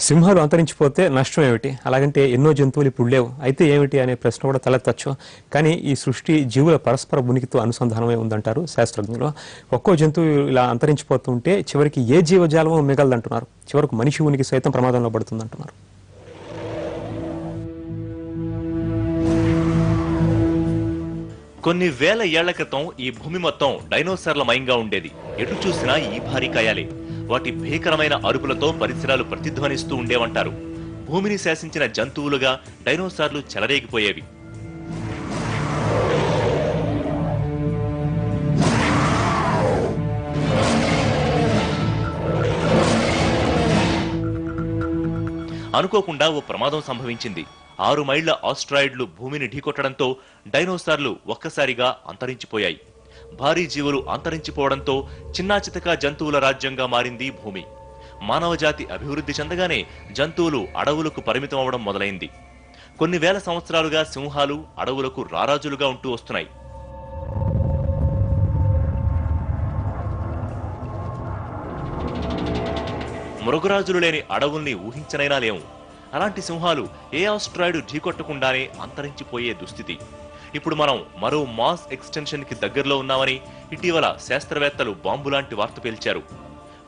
సింహాలు అంతరించిపోతే నష్టం ఏమిటి? అలాగంటే ఎన్నో జంతువులు ఇప్పుడు లేవు. అయితే ఏమిటి అనే ప్రశ్న కూడా తలెత్తచ్చు. కానీ ఈ సృష్టి జీవుల పరస్పర ఉనికితో అనుసంధానమై ఉందంటారు శాస్త్రజ్ఞులు. ఒక్కో జంతువు ఇలా అంతరించిపోతుంటే చివరికి ఏ జీవజాలమో మిగలదంటున్నారు. చివరకు మనిషి ఉనికి సైతం ప్రమాదంలో పడుతుందంటున్నారు. కొన్ని వేల ఏళ్ల క్రితం ఈ భూమి మొత్తం డైనోసార్ల మయంగా ఉండేది. ఎటు చూసినా ఈ భారీ కాయాలే. వాటి భీకరమైన అరుపులతో పరిసరాలు ప్రతిధ్వనిస్తూ ఉండేవంటారు. భూమిని శాసించిన జంతువులుగా డైనోసార్లు చెలరేగిపోయేవి. అనుకోకుండా ఓ ప్రమాదం సంభవించింది. 6 మైళ్ల ఆస్ట్రాయిడ్లు భూమిని ఢీకొట్టడంతో డైనోసార్లు ఒక్కసారిగా అంతరించిపోయాయి. భారీ జీవులు అంతరించిపోవడంతో చిన్నాచితక జంతువుల రాజ్యంగా మారింది భూమి. మానవజాతి అభివృద్ధి చెందగానే జంతువులు అడవులకు పరిమితం అవడం మొదలైంది. కొన్ని వేల సంవత్సరాలుగా సింహాలు అడవులకు రారాజులుగా ఉంటూ వస్తున్నాయి. మృగరాజులు లేని అడవుల్ని ఊహించనైనా లేవు. అలాంటి సింహాలు ఏ ఆస్ట్రాయిడ్ ఢీకొట్టకుండానే అంతరించిపోయే దుస్థితి. ఇప్పుడు మనం మరో మాస్ ఎక్స్టెన్షన్ కి దగ్గరలో ఉన్నామని ఇటీవల శాస్త్రవేత్తలు బాంబులాంటి వార్త పేల్చారు.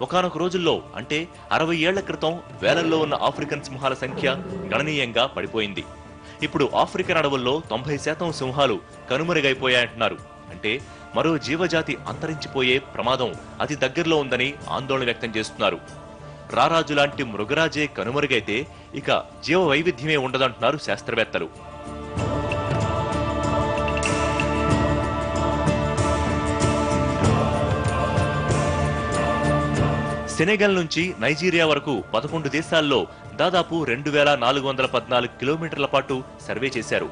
ఒకానొక రోజుల్లో అంటే 60 ఏళ్ల క్రితం వేలల్లో ఉన్న ఆఫ్రికన్ సింహాల సంఖ్య గణనీయంగా పడిపోయింది. ఇప్పుడు ఆఫ్రికన్ అడవుల్లో 90% సింహాలు కనుమరుగైపోయాయంటున్నారు. అంటే మరో జీవజాతి అంతరించిపోయే ప్రమాదం అతి దగ్గరలో ఉందని ఆందోళన వ్యక్తం చేస్తున్నారు. రారాజు లాంటి మృగరాజే కనుమరుగైతే ఇక జీవ వైవిధ్యమే ఉండదంటున్నారు శాస్త్రవేత్తలు. సెనెగల్ నుంచి నైజీరియా వరకు 11 దేశాల్లో దాదాపు 2414 కిలోమీటర్ల పాటు సర్వే చేశారు.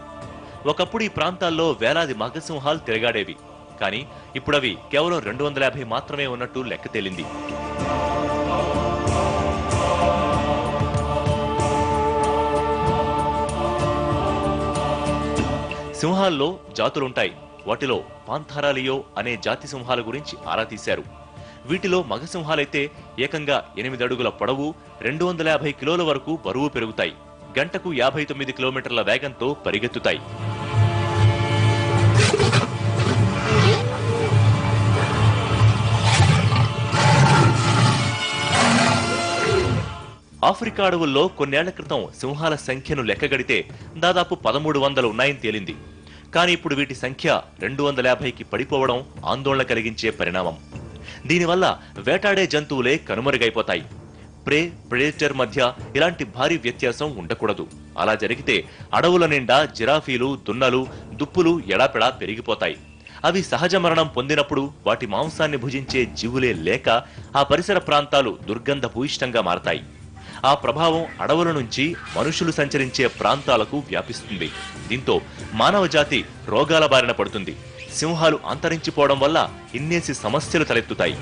ఒకప్పుడు ఈ ప్రాంతాల్లో వేలాది మగసింహాలు తిరగాడేవి. కానీ ఇప్పుడవి కేవలం 250 మాత్రమే ఉన్నట్టు లెక్క తేలింది. సింహాల్లో జాతులుంటాయి. వాటిలో పాంథారాలియో అనే జాతి సింహాల గురించి ఆరా తీశారు. వీటిలో మగ సింహాలైతే ఏకంగా 8 అడుగుల పొడవు, 250 కిలోల వరకు బరువు పెరుగుతాయి. గంటకు 59 కిలోమీటర్ల వేగంతో పరిగెత్తుతాయి. ఆఫ్రికా అడవుల్లో కొన్నేళ్ల క్రితం సింహాల సంఖ్యను లెక్కగడితే దాదాపు 1300 ఉన్నాయని తేలింది. కానీ ఇప్పుడు వీటి సంఖ్య 250కి పడిపోవడం ఆందోళన కలిగించే పరిణామం. దీనివల్ల వేటాడే జంతువులే కనుమరుగైపోతాయి. ప్రెడేటర్ మధ్య ఇలాంటి భారీ వ్యత్యాసం ఉండకూడదు. అలా జరిగితే అడవుల నిండా జిరాఫీలు, దున్నలు, దుప్పులు ఎడాపెడా పెరిగిపోతాయి. అవి సహజ మరణం పొందినప్పుడు వాటి మాంసాన్ని భుజించే జీవులే లేక ఆ పరిసర ప్రాంతాలు దుర్గంధ భూయిష్టంగా మారతాయి. ఆ ప్రభావం అడవుల నుంచి మనుషులు సంచరించే ప్రాంతాలకు వ్యాపిస్తుంది. దీంతో మానవ జాతి రోగాల బారిన పడుతుంది. సింహాలు అంతరించిపోవడం వల్ల ఇన్నేసి సమస్యలు తలెత్తుతాయి.